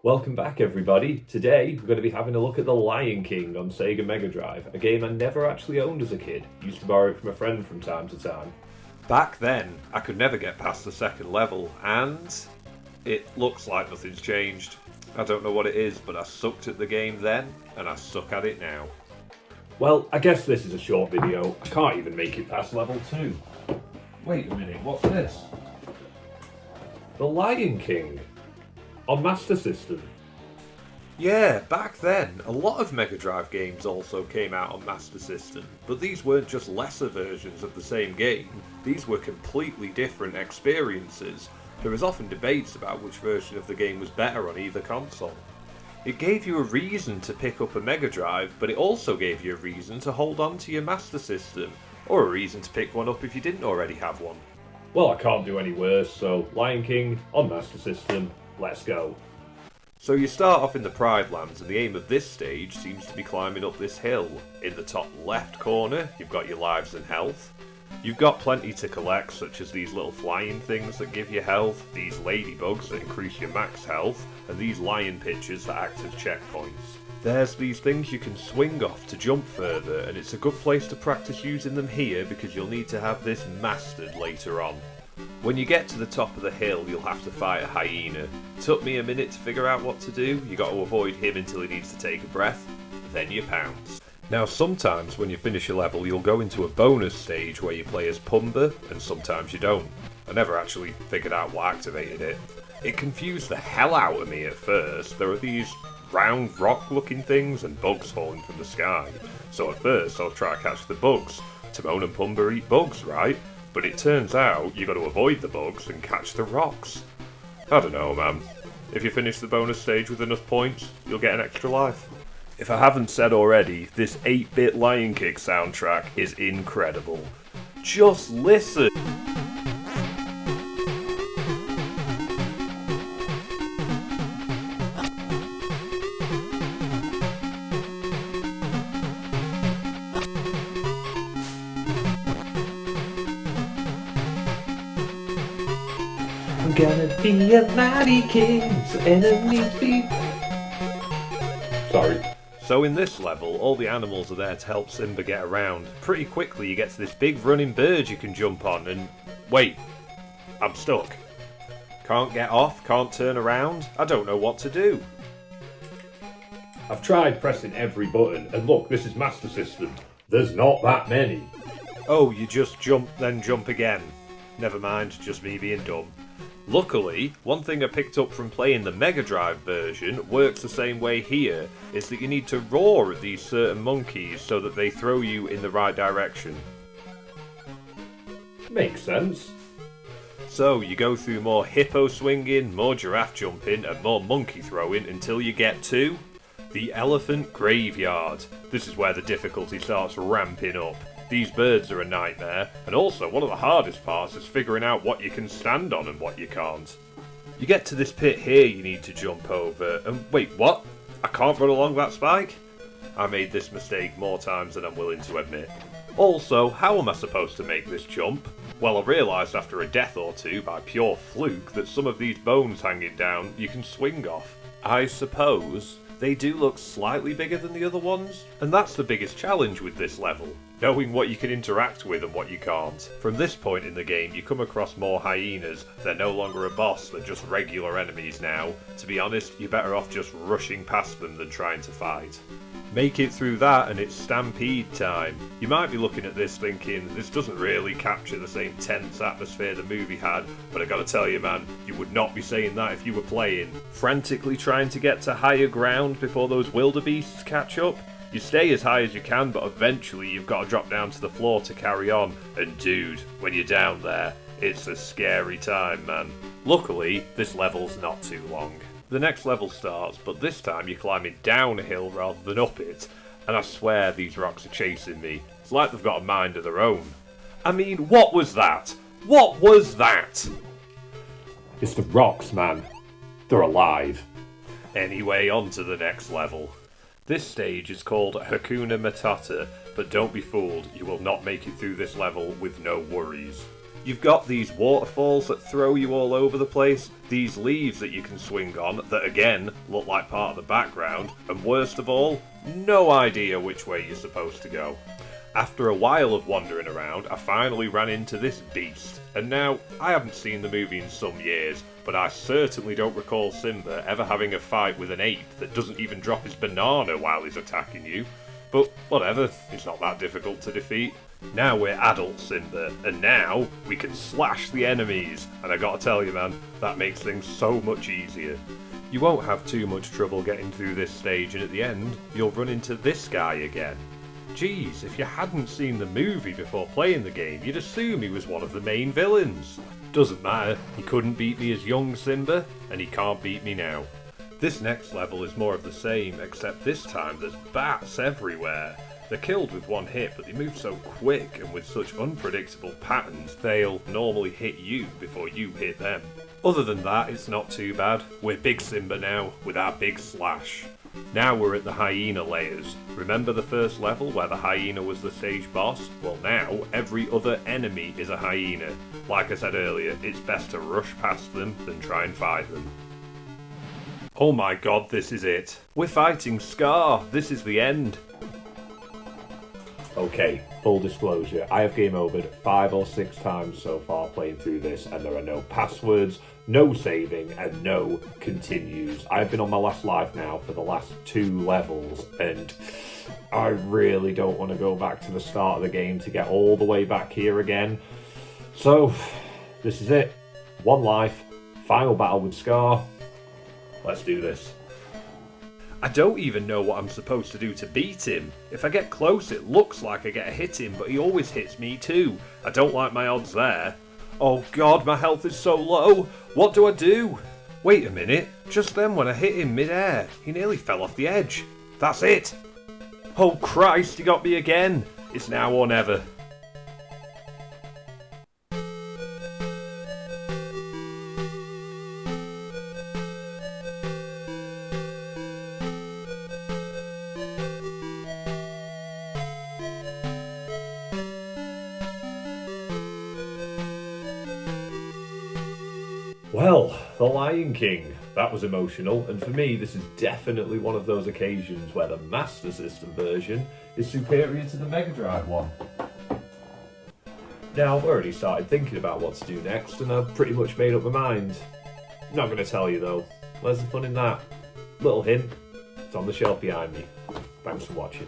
Welcome back, everybody. Today, we're going to be having a look at The Lion King on Sega Mega Drive, a game I never actually owned as a kid. Used to borrow it from a friend from time to time. Back then, I could never get past the second level, and it looks like nothing's changed. I don't know what it is, but I sucked at the game then, and I suck at it now. Well, I guess this is a short video. I can't even make it past level 2. Wait a minute, what's this? The Lion King on Master System. Yeah, back then, a lot of Mega Drive games also came out on Master System, but these weren't just lesser versions of the same game, these were completely different experiences. There was often debates about which version of the game was better on either console. It gave you a reason to pick up a Mega Drive, but it also gave you a reason to hold on to your Master System, or a reason to pick one up if you didn't already have one. Well, I can't do any worse, so Lion King on Master System, let's go. So you start off in the Pride Lands, and the aim of this stage seems to be climbing up this hill. In the top left corner, you've got your lives and health. You've got plenty to collect, such as these little flying things that give you health, these ladybugs that increase your max health, and these lion pitchers that act as checkpoints. There's these things you can swing off to jump further, and it's a good place to practice using them here because you'll need to have this mastered later on. When you get to the top of the hill, you'll have to fight a hyena. It took me a minute to figure out what to do. You got to avoid him until he needs to take a breath, then you pounce. Now sometimes when you finish a level, you'll go into a bonus stage where you play as Pumbaa, and sometimes you don't. I never actually figured out what activated it. It confused the hell out of me at first. There are these round rock looking things and bugs falling from the sky. So at first I was trying to catch the bugs. Timon and Pumbaa eat bugs, right? But it turns out you got to avoid the bugs and catch the rocks. I don't know, man. If you finish the bonus stage with enough points, you'll get an extra life. If I haven't said already, this 8-bit Lion King soundtrack is incredible. Just listen! I'm gonna be a mighty king, so enemies be... Sorry. So in this level, all the animals are there to help Simba get around. Pretty quickly you get to this big running bird you can jump on and... Wait, I'm stuck. Can't get off, can't turn around, I don't know what to do. I've tried pressing every button, and look, this is Master System. There's not that many. Oh, you just jump, then jump again. Never mind, just me being dumb. Luckily, one thing I picked up from playing the Mega Drive version works the same way here, is that you need to roar at these certain monkeys so that they throw you in the right direction. Makes sense. So you go through more hippo swinging, more giraffe jumping, and more monkey throwing until you get to the elephant graveyard. This is where the difficulty starts ramping up. These birds are a nightmare, and also one of the hardest parts is figuring out what you can stand on and what you can't. You get to this pit here you need to jump over, and wait, what? I can't run along that spike? I made this mistake more times than I'm willing to admit. Also, how am I supposed to make this jump? Well, I realised after a death or two by pure fluke that some of these bones hanging down you can swing off. I suppose they do look slightly bigger than the other ones, and that's the biggest challenge with this level. Knowing what you can interact with and what you can't. From this point in the game, you come across more hyenas. They're no longer a boss, they're just regular enemies now. To be honest, you're better off just rushing past them than trying to fight. Make it through that and it's stampede time. You might be looking at this thinking, this doesn't really capture the same tense atmosphere the movie had, but I gotta tell you man, you would not be saying that if you were playing. Frantically trying to get to higher ground before those wildebeests catch up? You stay as high as you can, but eventually you've got to drop down to the floor to carry on. And dude, when you're down there, it's a scary time, man. Luckily, this level's not too long. The next level starts, but this time you're climbing down a hill rather than up it. And I swear these rocks are chasing me. It's like they've got a mind of their own. I mean, what was that? What was that? It's the rocks, man. They're alive. Anyway, on to the next level. This stage is called Hakuna Matata, but don't be fooled, you will not make it through this level with no worries. You've got these waterfalls that throw you all over the place, these leaves that you can swing on that again look like part of the background, and worst of all, no idea which way you're supposed to go. After a while of wandering around, I finally ran into this beast, and now, I haven't seen the movie in some years, but I certainly don't recall Simba ever having a fight with an ape that doesn't even drop his banana while he's attacking you. But whatever, it's not that difficult to defeat. Now we're adult Simba, and now we can slash the enemies, and I gotta tell you man, that makes things so much easier. You won't have too much trouble getting through this stage, and at the end, you'll run into this guy again. Geez, if you hadn't seen the movie before playing the game, you'd assume he was one of the main villains. Doesn't matter, he couldn't beat me as young Simba, and he can't beat me now. This next level is more of the same, except this time there's bats everywhere. They're killed with one hit, but they move so quick and with such unpredictable patterns, they'll normally hit you before you hit them. Other than that, it's not too bad. We're Big Simba now, with our big slash. Now we're at the hyena layers. Remember the first level where the hyena was the stage boss? Well now, every other enemy is a hyena. Like I said earlier, it's best to rush past them than try and fight them. Oh my god, this is it. We're fighting Scar. This is the end. Okay, full disclosure, I have game overed 5 or 6 times so far playing through this, and there are no passwords, no saving, and no continues. I've been on my last life now for the last 2 levels, and I really don't want to go back to the start of the game to get all the way back here again. So, this is it. 1 life, final battle with Scar. Let's do this. I don't even know what I'm supposed to do to beat him. If I get close, it looks like I get to hit him, but he always hits me too. I don't like my odds there. Oh god, my health is so low. What do I do? Wait a minute. Just then when I hit him mid-air, he nearly fell off the edge. That's it. Oh Christ, he got me again. It's now or never. Well, The Lion King. That was emotional, and for me this is definitely one of those occasions where the Master System version is superior to the Mega Drive one. Now, I've already started thinking about what to do next, and I've pretty much made up my mind. Not going to tell you though. Where's the fun in that? Little hint, it's on the shelf behind me. Thanks for watching.